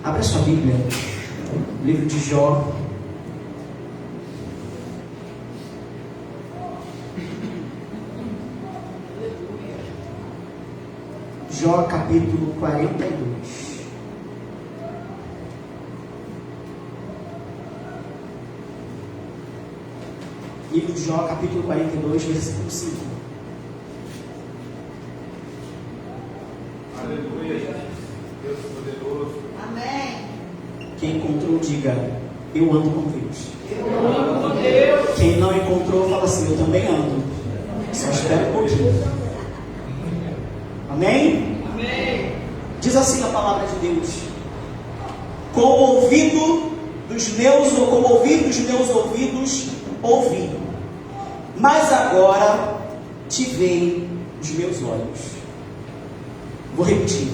Abra sua Bíblia, livro de Jó. Jó, capítulo 42. Livro de Jó, capítulo 42, versículo 5. Aleluia. Deus poderoso. Amém. Quem encontrou, diga: eu ando com Deus. Eu amo com Deus. Quem não encontrou, fala assim: eu também ando. Só espera um pouquinho. Amém? Amém. Diz assim a palavra de Deus: com o ouvido dos meus, ou com o ouvir dos meus ouvidos, ouvi, mas agora te veem os meus olhos. Vou repetir: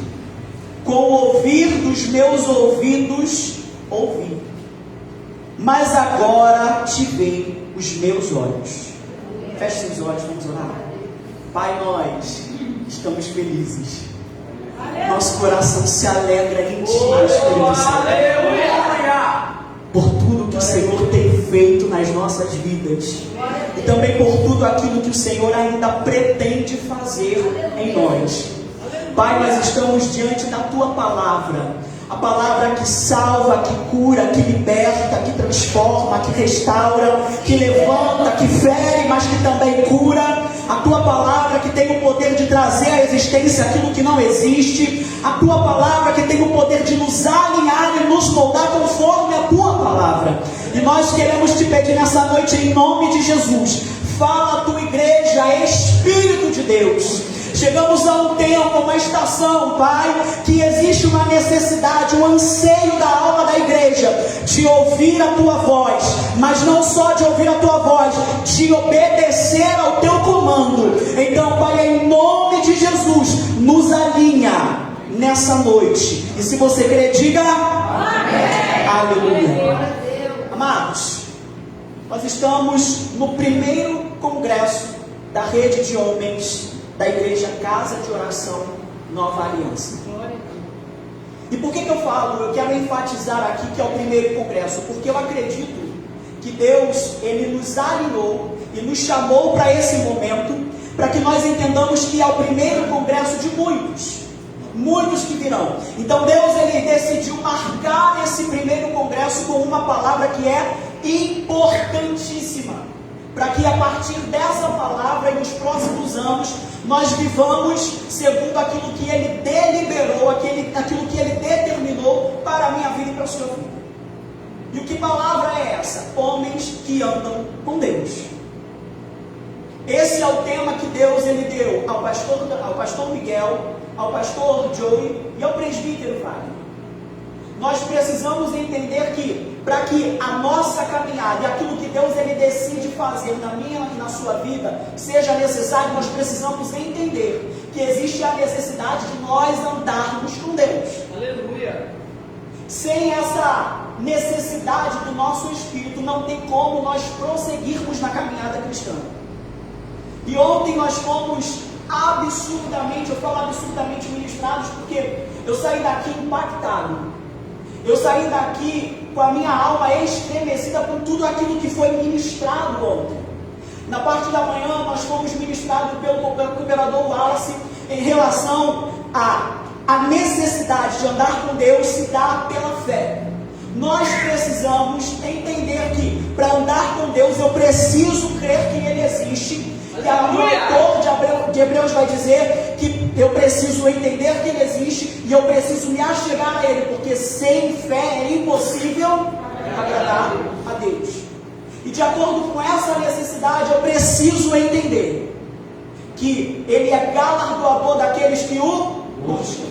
com o ouvir dos meus ouvidos, ouvi, mas agora te veem os meus olhos. Feche seus olhos, vamos orar. Pai, nós estamos felizes. Nosso coração se alegra em Ti, Espírito Santo, por tudo que o Senhor tem feito nas nossas vidas e também por tudo aquilo que o Senhor ainda pretende fazer em nós. Pai, nós estamos diante da Tua palavra, a palavra que salva, que cura, que liberta, que transforma, que restaura, que levanta, que fere, mas que também cura. A Tua palavra que tem o poder de trazer à existência aquilo que não existe. A Tua palavra que tem o poder de nos alinhar e nos moldar conforme a Tua palavra. E nós queremos Te pedir nessa noite, em nome de Jesus, fala a Tua igreja, Espírito de Deus. Chegamos a um tempo, uma estação, Pai, que existe uma necessidade, um anseio da alma da igreja de ouvir a Tua voz, mas não só de ouvir a Tua voz, de obedecer ao Teu comando. Então, Pai, em nome de Jesus, nos alinha nessa noite. E se você crê, diga amém. Aleluia. Amados, nós estamos no primeiro congresso da rede de homens da igreja Casa de Oração Nova Aliança. E por que eu falo? Eu quero enfatizar aqui que é o primeiro congresso, porque eu acredito que Deus, Ele nos alinhou e nos chamou para esse momento, para que nós entendamos que é o primeiro congresso de muitos que virão. Então Deus, Ele decidiu marcar esse primeiro congresso com uma palavra que é importantíssima, para que a partir dessa palavra e nos próximos anos nós vivamos segundo aquilo que Ele deliberou, aquilo que Ele determinou para a minha vida e para a sua vida. E o que palavra é essa? Homens que andam com Deus. Esse é o tema que Deus, Ele deu ao pastor Miguel, ao pastor Joey e ao presbítero Wagner. Nós precisamos entender que, para que a nossa caminhada e aquilo que Deus, Ele decide fazer na minha e na sua vida seja necessário, nós precisamos entender que existe a necessidade de nós andarmos com Deus. Aleluia. Sem essa necessidade do nosso espírito, não tem como nós prosseguirmos na caminhada cristã. E ontem nós fomos absurdamente, eu falo absurdamente ministrados, porque eu saí daqui impactado. Eu saí daqui com a minha alma estremecida por tudo aquilo que foi ministrado ontem. Na parte da manhã nós fomos ministrados pelo cooperador Wallace em relação à necessidade de andar com Deus se dar pela fé. Nós precisamos entender que para andar com Deus eu preciso crer que Ele existe. E o autor de Hebreus vai dizer que eu preciso entender que Ele existe e eu preciso me achegar a Ele, porque sem fé é impossível agradar a Deus. E de acordo com essa necessidade, eu preciso entender que Ele é galardoador daqueles que o buscam.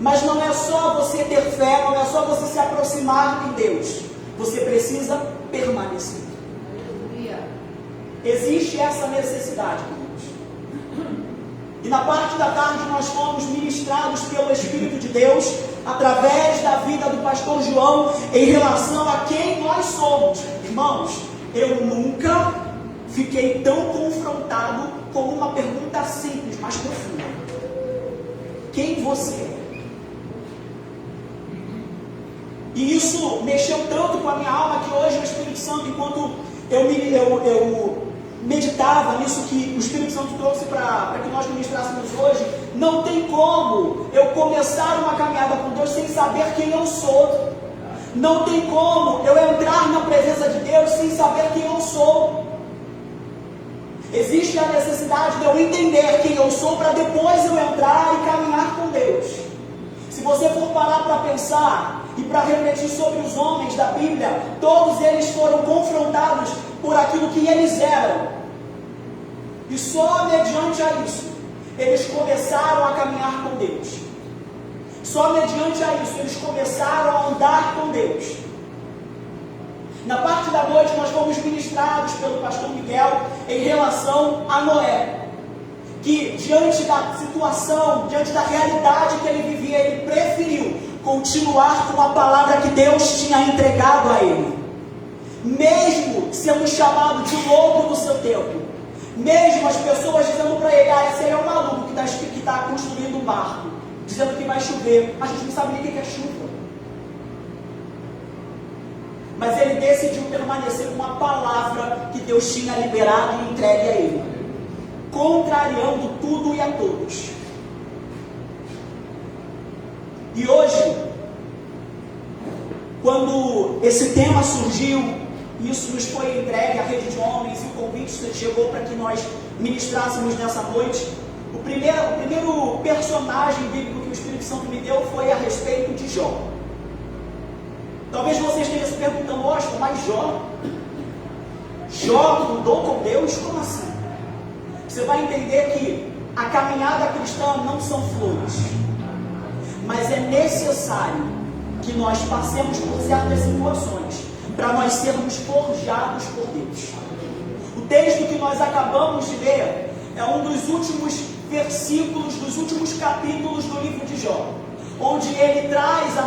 Mas não é só você ter fé, não é só você se aproximar de Deus. Você precisa permanecer. Existe essa necessidade, irmãos. E na parte da tarde nós fomos ministrados pelo Espírito de Deus através da vida do pastor João em relação a quem nós somos. Irmãos, eu nunca fiquei tão confrontado com uma pergunta simples, mas profunda. Quem você é? E isso mexeu tanto com a minha alma que hoje o Espírito Santo, enquanto eu meditava nisso que o Espírito Santo trouxe para que nós ministrássemos hoje, não tem como eu começar uma caminhada com Deus sem saber quem eu sou. Não tem como eu entrar na presença de Deus sem saber quem eu sou. Existe a necessidade de eu entender quem eu sou para depois eu entrar e caminhar com Deus. Se você for parar para pensar e para refletir sobre os homens da Bíblia, todos eles foram confrontados por aquilo que eles eram. E só mediante a isso, eles começaram a caminhar com Deus. Só mediante a isso, eles começaram a andar com Deus. Na parte da noite, nós fomos ministrados pelo pastor Miguel em relação a Noé, que diante da situação, diante da realidade que ele vivia, ele preferiu continuar com a palavra que Deus tinha entregado a ele. Mesmo sendo chamado de louco no seu tempo, mesmo as pessoas dizendo para ele, esse aí é um maluco que está construindo um barco, dizendo que vai chover, a gente não sabe nem o que é chuva. Mas ele decidiu permanecer com a palavra que Deus tinha liberado e entregue a ele, contrariando tudo e a todos. E hoje, quando esse tema surgiu, isso nos foi entregue à rede de homens e o convite chegou para que nós ministrássemos nessa noite. O primeiro personagem bíblico que o Espírito Santo me deu foi a respeito de Jó. Talvez você esteja se perguntando, mas Jó mudou com Deus? Como assim? Você vai entender que a caminhada cristã não são flores, mas é necessário que nós passemos por certas situações para nós sermos forjados por Deus. O texto que nós acabamos de ler é um dos últimos versículos, dos últimos capítulos do livro de Jó, onde ele traz a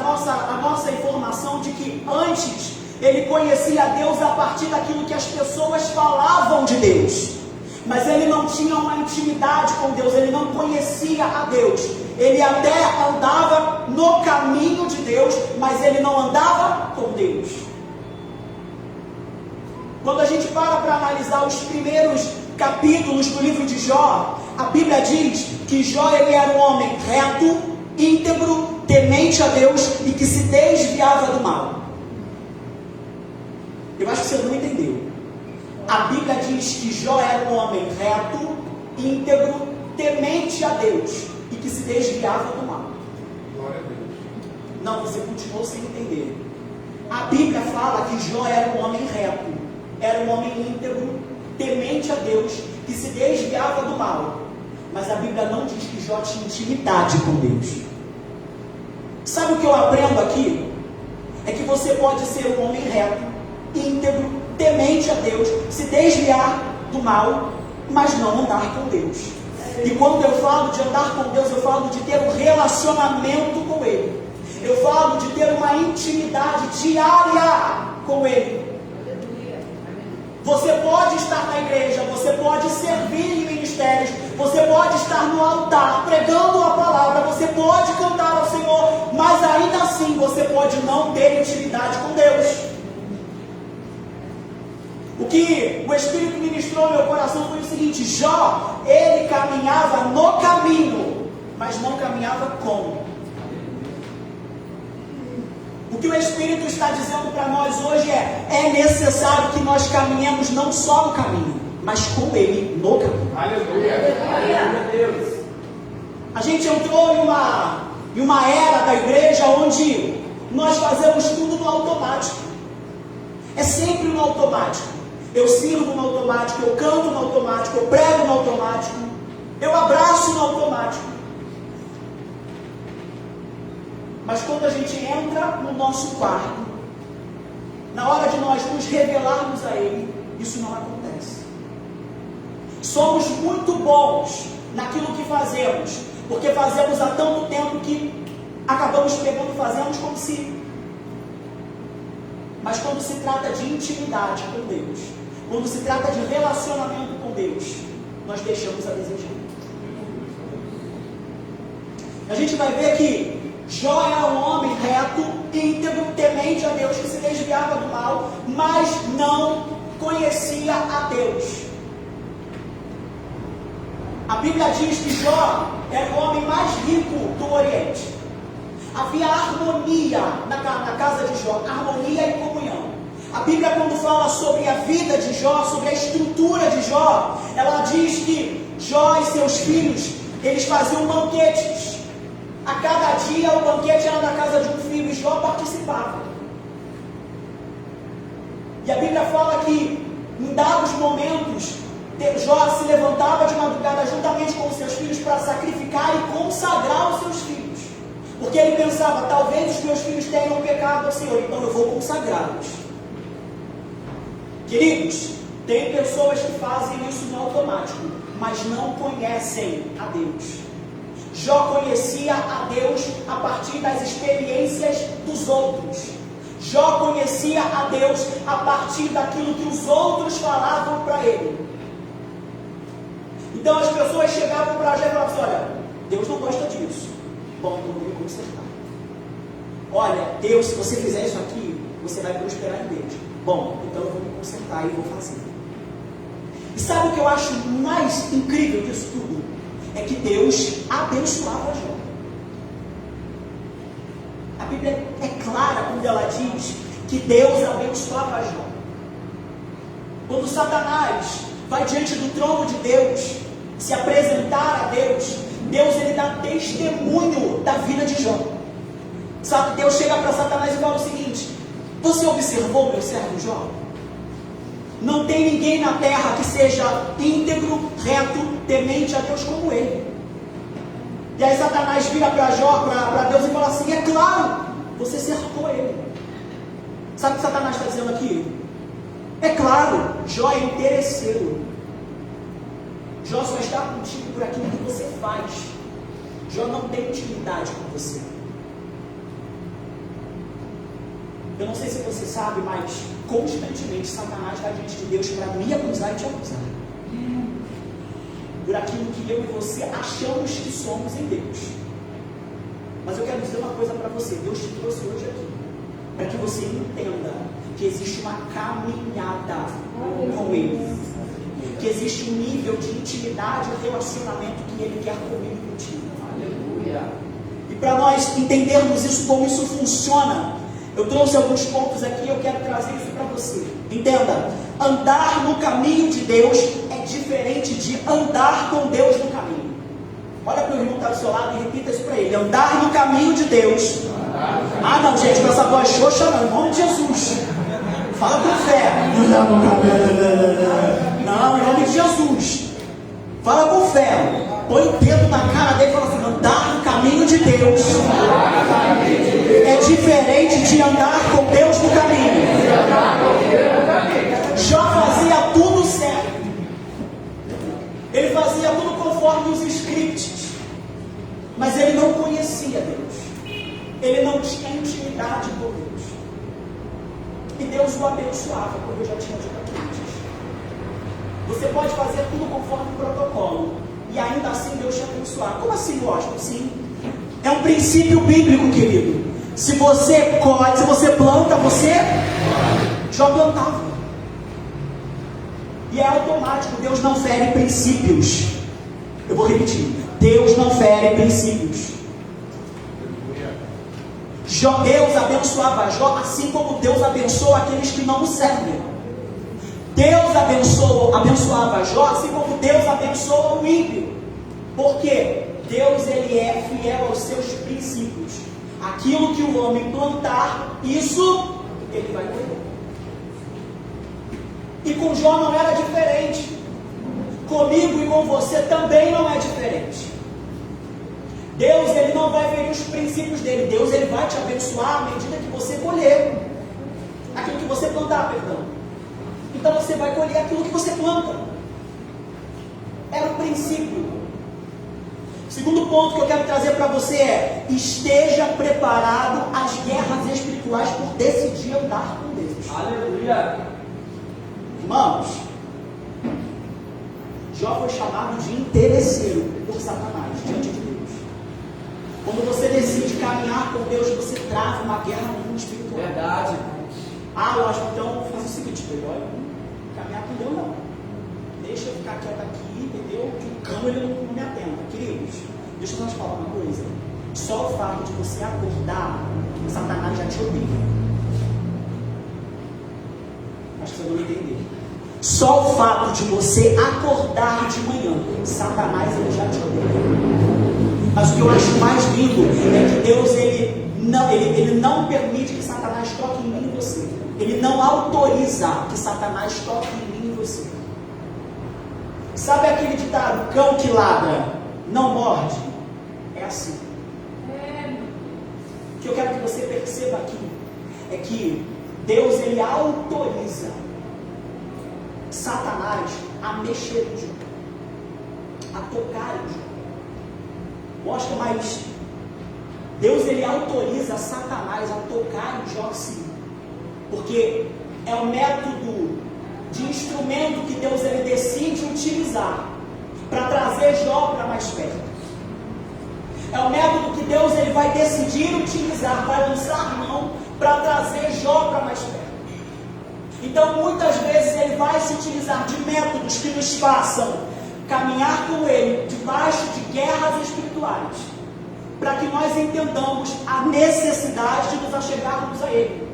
nossa informação de que antes ele conhecia a Deus a partir daquilo que as pessoas falavam de Deus, mas ele não tinha uma intimidade com Deus, ele não conhecia a Deus. Ele até andava no caminho de Deus, mas ele não andava com Deus. Quando a gente para analisar os primeiros capítulos do livro de Jó, a Bíblia diz que Jó ele era um homem reto, íntegro, temente a Deus e que se desviava do mal. Eu acho que você não entendeu. A Bíblia diz que Jó era um homem reto, íntegro, temente a Deus e que se desviava do mal. Glória a Deus. Não, você continuou sem entender. A Bíblia fala que Jó era um homem reto, era um homem íntegro, temente a Deus, que se desviava do mal. Mas a Bíblia não diz que Jó tinha intimidade com Deus. Sabe o que eu aprendo aqui? É que você pode ser um homem reto, íntegro, temente a Deus, se desviar do mal, mas não andar com Deus. E quando eu falo de andar com Deus, eu falo de ter um relacionamento com Ele. Eu falo de ter uma intimidade diária com Ele. Você pode estar na igreja, você pode servir em ministérios, você pode estar no altar pregando a palavra, você pode cantar ao Senhor, mas ainda assim você pode não ter intimidade com Deus. O que o Espírito ministrou no meu coração foi o seguinte: Jó, ele caminhava no caminho, mas não caminhava com. O que o Espírito está dizendo para nós hoje é necessário que nós caminhemos não só no caminho, mas com Ele no caminho. Aleluia. Glória a Deus. A gente entrou em uma era da igreja onde nós fazemos tudo no automático. É sempre no automático. Eu sirvo no automático, eu canto no automático, eu prego no automático, eu abraço no automático. Mas quando a gente entra no nosso quarto, na hora de nós nos revelarmos a Ele, isso não acontece. Somos muito bons naquilo que fazemos, porque fazemos há tanto tempo que acabamos pegando e fazemos como se... Mas quando se trata de intimidade com Deus, quando se trata de relacionamento com Deus, nós deixamos a desejar. A gente vai ver que Jó era um homem reto, íntegro, temente desviava do mal, mas não conhecia a Deus. A Bíblia diz que Jó era o homem mais rico do Oriente. Havia harmonia na casa de Jó, harmonia e comunhão. A Bíblia, quando fala sobre a vida de Jó, sobre a estrutura de Jó, ela diz que Jó e seus filhos, eles faziam banquetes. A cada dia o banquete era na casa de um filho e Jó participava. E a Bíblia fala que em dados momentos Jó se levantava de madrugada juntamente com os seus filhos para sacrificar e consagrar os seus filhos. Porque ele pensava, talvez os meus filhos tenham pecado ao Senhor, então eu vou consagrá-los. Queridos, tem pessoas que fazem isso no automático, mas não conhecem a Deus. Jó conhecia a Deus a partir das experiências dos outros. Jó conhecia a Deus a partir daquilo que os outros falavam para ele. Então as pessoas chegavam para Jó e falavam assim, olha, Deus não gosta disso. Bom, então eu vou me consertar. Olha, Deus, se você fizer isso aqui, você vai prosperar em Deus. Bom, então eu vou me consertar e vou fazer. E sabe o que eu acho mais incrível disso tudo? É que Deus abençoava Jó. A Bíblia é clara quando ela diz que Deus abençoava Jó. Quando Satanás vai diante do trono de Deus, se apresentar a Deus, Deus ele dá testemunho da vida de Jó. Sabe, Deus chega para Satanás e fala o seguinte: você observou meu servo Jó? Não tem ninguém na terra que seja íntegro, reto, temente a Deus como ele. E aí Satanás vira para Jó, para Deus e fala assim: é claro, você cercou ele. Sabe o que Satanás está dizendo aqui? É claro, Jó é interesseiro. Jó só está contigo por aquilo que você faz. Jó não tem intimidade com você. Eu não sei se você sabe, mas constantemente Satanás vai diante de Deus para me acusar e te acusar. Por aquilo que eu e você achamos que somos em Deus. Mas eu quero dizer uma coisa para você. Deus te trouxe hoje aqui para que você entenda que existe uma caminhada com Ele. Que existe um nível de intimidade e relacionamento que Ele quer comigo e contigo. Aleluia. E para nós entendermos isso, como isso funciona, eu trouxe alguns pontos aqui, eu quero trazer isso para você. Entenda, andar no caminho de Deus é diferente de andar com Deus no caminho. Olha para o irmão que está do seu lado e repita isso para ele: andar no caminho de Deus. Ah não, gente, com essa voz xoxa não, em nome de Jesus. Fala com fé. Não, em nome de Jesus. Fala com fé. Põe o dedo na cara dele e fala assim: andar no caminho de Deus é diferente de andar com Deus no caminho. Jó fazia tudo certo. Ele fazia tudo conforme os scripts. Mas ele não conhecia Deus. Ele não tinha intimidade com Deus. E Deus o abençoava, como eu já tinha dito aqui antes. Você pode fazer tudo conforme o protocolo e ainda assim Deus te abençoar. Como assim, Washington? Sim. É um princípio bíblico, querido. Se você colhe, se você planta, você já plantava. E é automático. Deus não fere princípios. Eu vou repetir: Deus não fere princípios. Deus abençoava Jó, assim como Deus abençoa aqueles que não o servem. Deus abençoava Jó, assim como Deus abençoa o ímpio. Porque Deus ele é fiel aos seus princípios. Aquilo que o homem plantar, isso ele vai colher. E com Jó não era diferente. Comigo e com você também não é diferente. Deus ele não vai ferir os princípios dele. Deus ele vai te abençoar à medida que você colher aquilo que você plantar, perdão. Então você vai colher aquilo que você planta. Era o princípio. Segundo ponto que eu quero trazer para você é: esteja preparado às guerras espirituais por decidir andar com Deus. Aleluia. Irmãos, Jó foi chamado de interesseiro por Satanás diante de Deus. Quando você decide caminhar com Deus, você trava uma guerra no mundo espiritual. Verdade. Lógico, então faz o seguinte, olha, caminhar com Deus não. Deixa eu ficar quieto aqui, entendeu? Que o cão ele não me atenta. Queridos, deixa eu só te falar uma coisa. Só o fato de você acordar, Satanás já te odeia. Acho que você não vai entender. Só o fato de você acordar de manhã, Satanás ele já te odeia. Mas o que eu acho mais lindo é que Deus ele não permite que Satanás toque em mim e você. Ele não autoriza que Satanás toque em mim e você. Sabe aquele ditado, cão que ladra não morde? É assim. O que eu quero que você perceba aqui é que Deus ele autoriza Satanás a mexer em Jó, a tocar em Jó. Mostra, mas Deus ele autoriza Satanás a tocar em Jó sim, porque é o método de instrumento que Deus ele decide utilizar para trazer Jó para mais perto. É o método que Deus ele vai decidir utilizar para lançar mão para trazer Jó para mais perto. Então muitas vezes ele vai se utilizar de métodos que nos façam caminhar com ele debaixo de guerras espirituais, para que nós entendamos a necessidade de nos achegarmos a ele.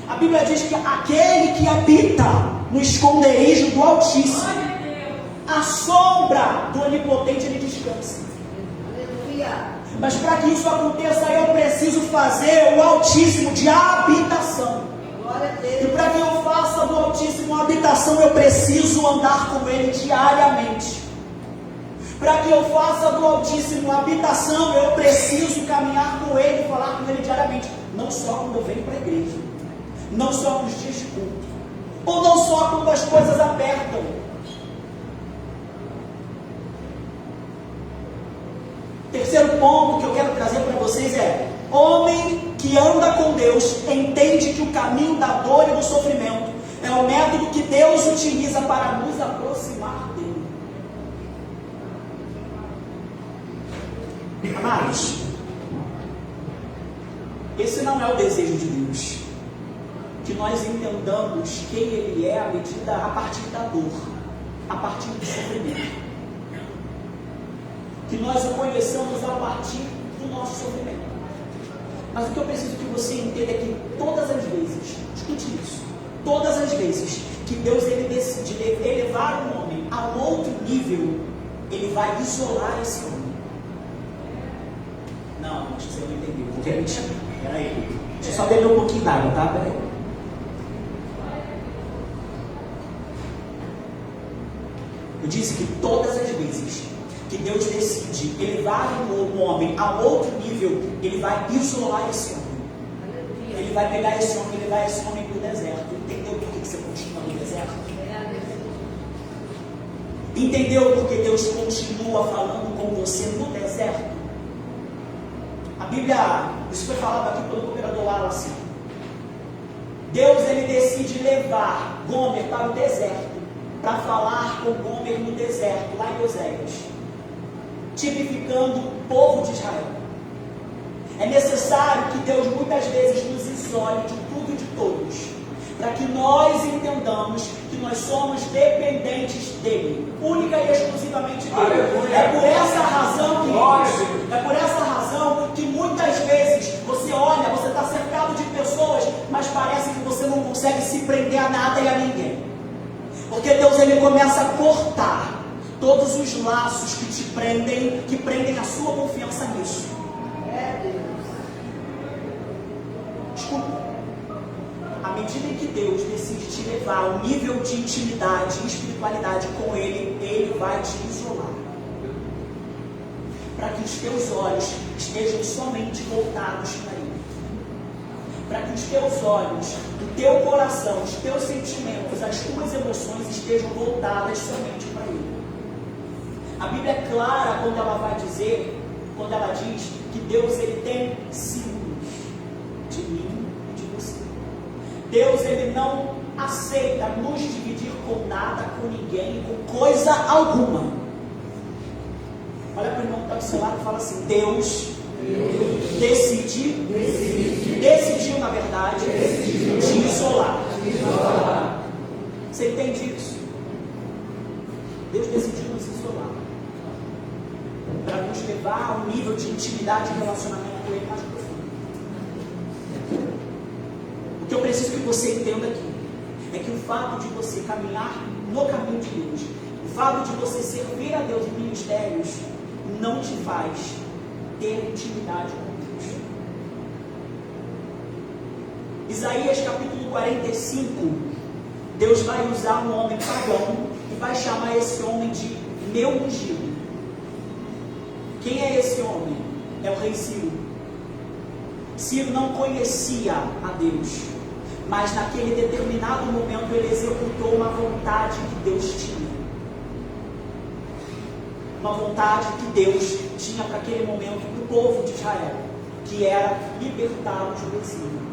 A Bíblia diz que aquele que habita no esconderijo do Altíssimo, a sombra do Onipotente ele descansa. Mas para que isso aconteça, eu preciso fazer o Altíssimo de habitação. E para que eu faça do Altíssimo uma habitação, eu preciso andar com ele diariamente. Para que eu faça do Altíssimo uma habitação, eu preciso caminhar com ele e falar com ele diariamente. Não só quando eu venho para a igreja, não só nos dias de culto, ou não só quando as coisas apertam. Terceiro ponto que eu quero trazer para vocês é: homem que anda com Deus entende que o caminho da dor e do sofrimento é o método que Deus utiliza para nos aproximar dele. Amados, esse não é o desejo de Deus, que nós entendamos quem Ele é a partir da dor, a partir do sofrimento, que nós o conheçamos a partir do nosso sofrimento. Mas o que eu preciso que você entenda é que todas as vezes, escute isso, todas as vezes que Deus ele decide elevar um homem a um outro nível, Ele vai isolar esse homem. Não, acho que você não entendeu. Gente, peraí, deixa eu só beber um pouquinho d'água, tá? Peraí. Eu disse que todas as vezes que Deus decide elevar um homem a outro nível, Ele vai isolar esse homem. Ele vai pegar esse homem e levar esse homem para o deserto. Entendeu por que você continua no deserto? Entendeu por que Deus continua falando com você no deserto? A Bíblia, isso foi falado aqui pelo cooperador Wallace. Deus ele decide levar Gomer para o deserto, para falar com Gomer no deserto, lá em Oséias, tipificando o povo de Israel. É necessário que Deus muitas vezes nos isole de tudo e de todos, para que nós entendamos que nós somos dependentes dEle, única e exclusivamente dEle. É por essa razão que muitas vezes você olha, você está cercado de pessoas, mas parece que você não consegue se prender a nada e a ninguém. Porque Deus ele começa a cortar todos os laços que prendem a sua confiança nisso. Escuta. À medida em que Deus decide te levar a um nível de intimidade e espiritualidade com Ele, Ele vai te isolar. Para que os teus olhos estejam somente voltados para Ele. Para que os teus olhos, o teu coração, os teus sentimentos, as tuas emoções estejam voltadas somente para Ele. A Bíblia é clara quando ela diz que Deus ele tem ciúmes de mim e de você. Deus ele não aceita nos dividir com nada, com ninguém, com coisa alguma. Olha para o irmão que está do seu lado e fala assim: Deus decidiu, na verdade, de intimidade e relacionamento com Ele mais profundo. O que eu preciso que você entenda aqui é que o fato de você caminhar no caminho de Deus, o fato de você servir a Deus em ministérios, não te faz ter intimidade com Deus. Isaías capítulo 45, Deus vai usar um homem pagão e vai chamar esse homem de meu ungido. Quem é esse homem? É o rei Ciro. Ciro não conhecia a Deus, mas naquele determinado momento ele executou uma vontade que Deus tinha. Uma vontade que Deus tinha para aquele momento para o povo de Israel, que era libertá-los do exílio.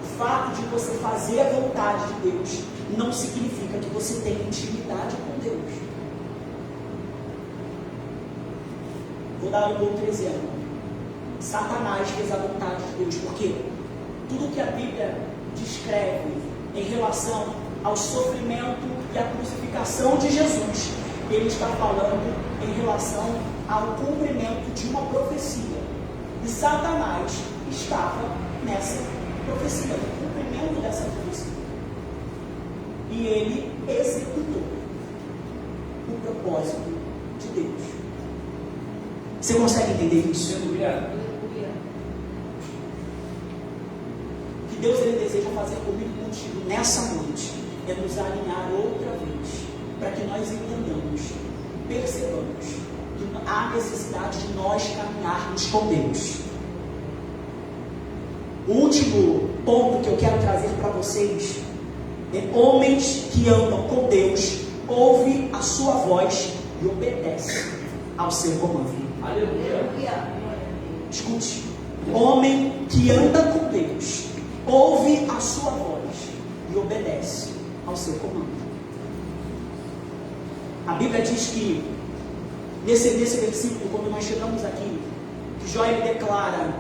O fato de você fazer a vontade de Deus não significa que você tenha intimidade com Deus. Vou dar um outro exemplo. Satanás fez a vontade de Deus, porque tudo que a Bíblia descreve em relação ao sofrimento e à crucificação de Jesus, ele está falando em relação ao cumprimento de uma profecia. E Satanás estava nessa profecia, no cumprimento dessa profecia. E ele executou o propósito de Deus. Você consegue entender isso? O que Deus ele deseja fazer comigo e contigo nessa noite é nos alinhar outra vez, para que nós entendamos, percebamos que há necessidade de nós caminharmos com Deus. O último ponto que eu quero trazer para vocês é: homens que andam com Deus ouvem a sua voz e obedecem ao seu comando. Aleluia. Escute: homem que anda com Deus ouve a sua voz e obedece ao seu comando. A Bíblia diz que nesse versículo, quando nós chegamos aqui, que Jó ele declara: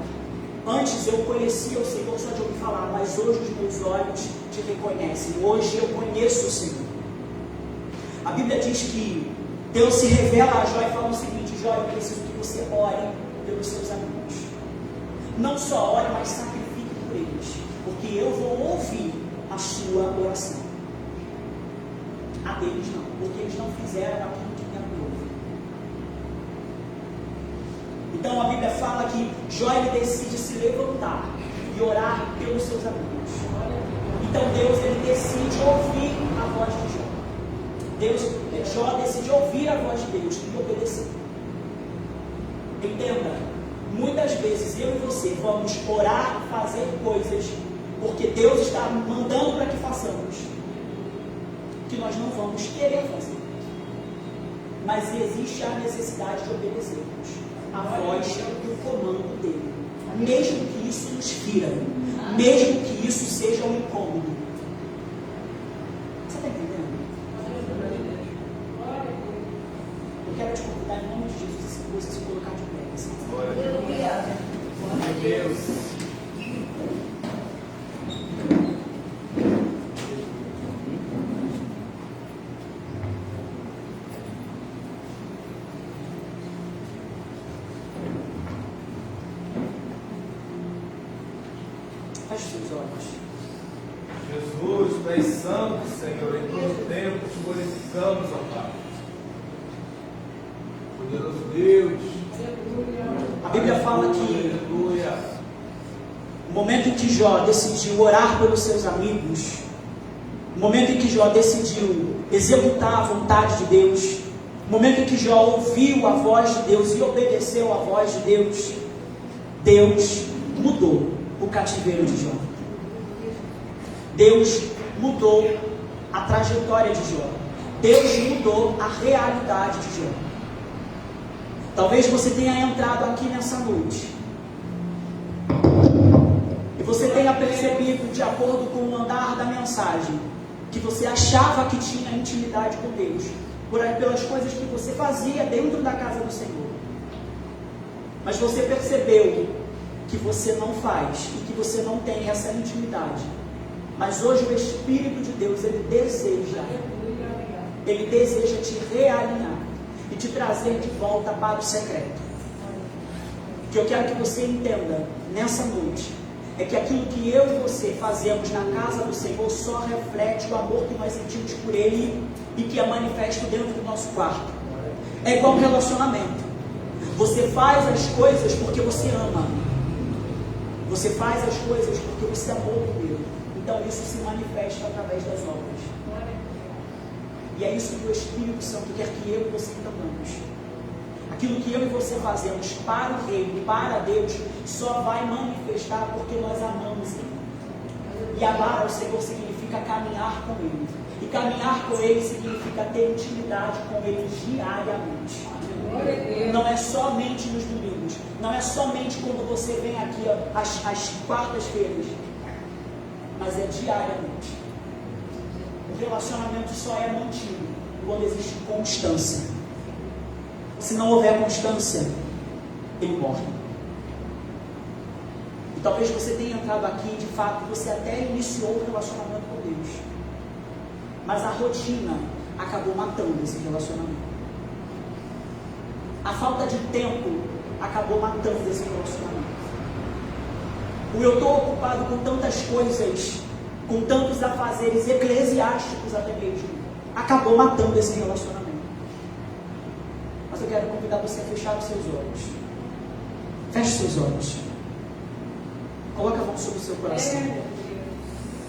antes eu conhecia o Senhor só de ouvir falar, mas hoje os meus olhos te reconhecem. Hoje eu conheço o Senhor. A Bíblia diz que Deus se revela a Jó e fala o seguinte: Jó, eu preciso que você ore pelos seus amigos. Não só ore, mas sacrifique por eles, porque eu vou ouvir a sua oração. A deles não, porque eles não fizeram aquilo que me aprove. Então a Bíblia fala que Jó ele decide se levantar e orar pelos seus amigos. Então Deus ele decide ouvir a voz de Jó. Jó decide ouvir a voz de Deus e obedecer. Entenda, muitas vezes eu e você vamos orar, fazer coisas porque Deus está mandando para que façamos, que nós não vamos querer fazer. Mas existe a necessidade de obedecermos a voz do comando dele, mesmo que isso nos fira, mesmo que isso seja um incômodo. Você está entendendo? Eu quero te convidar em nome de Jesus, se você se colocar de pé. Glória a Deus. Feche seus olhos. Jesus, tu és santo, Senhor, em todo tempo te glorificamos, ó Pai. Poderoso Deus. A Bíblia fala que Aleluia. o momento em que Jó decidiu orar pelos seus amigos, o momento em que Jó decidiu executar a vontade de Deus, o momento em que Jó ouviu a voz de Deus e obedeceu a voz de Deus, Deus mudou o cativeiro de Jó. Deus mudou a trajetória de Jó. Deus mudou a realidade de Jó. Talvez você tenha entrado aqui nessa noite e você tenha percebido, de acordo com o andar da mensagem, que você achava que tinha intimidade com Deus pelas coisas que você fazia dentro da casa do Senhor. Mas você percebeu que você não faz e que você não tem essa intimidade. Mas hoje o Espírito de Deus, ele deseja te realinhar e te trazer de volta para o secreto. O que eu quero que você entenda nessa noite é que aquilo que eu e você fazemos na casa do Senhor só reflete o amor que nós sentimos por Ele e que é manifesto dentro do nosso quarto. É igual um relacionamento. Você faz as coisas porque você ama. Você faz as coisas porque você amou primeiro. Então isso se manifesta através das obras. E é isso que o Espírito Santo quer que eu e você entendamos. Aquilo que eu e você fazemos para o reino, para Deus, só vai manifestar porque nós amamos Ele. E amar ao Senhor significa caminhar com Ele. E caminhar com Ele significa ter intimidade com Ele diariamente. Não é somente nos domingos. Não é somente quando você vem aqui às quartas-feiras. Mas é diariamente. O relacionamento só é mantido quando existe constância. Se não houver constância, ele morre. E talvez você tenha entrado aqui, de fato, você até iniciou o relacionamento com Deus. Mas a rotina acabou matando esse relacionamento. A falta de tempo acabou matando esse relacionamento. O eu estou ocupado com tantas coisas, com tantos afazeres eclesiásticos até mesmo, acabou matando esse relacionamento. Mas eu quero convidar você a fechar os seus olhos. Feche seus olhos. Coloque a mão sobre o seu coração.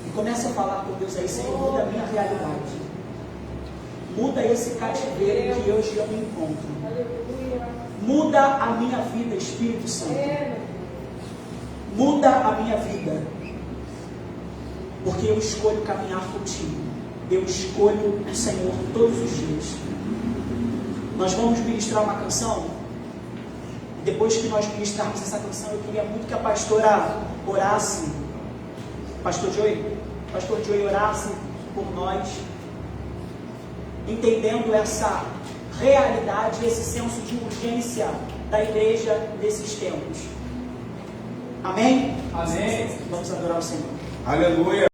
E comece a falar com Deus aí, Senhor, muda a minha realidade. Muda esse cativeiro que hoje eu me encontro. Muda a minha vida, Espírito Santo. Muda a minha vida. Porque eu escolho caminhar contigo. Eu escolho o Senhor todos os dias. Nós vamos ministrar uma canção. Depois que nós ministrarmos essa canção, eu queria muito que a pastora orasse. Pastor Joey orasse por nós, entendendo essa realidade, esse senso de urgência da igreja nesses tempos. Amém? Amém. Vamos adorar o Senhor. Aleluia.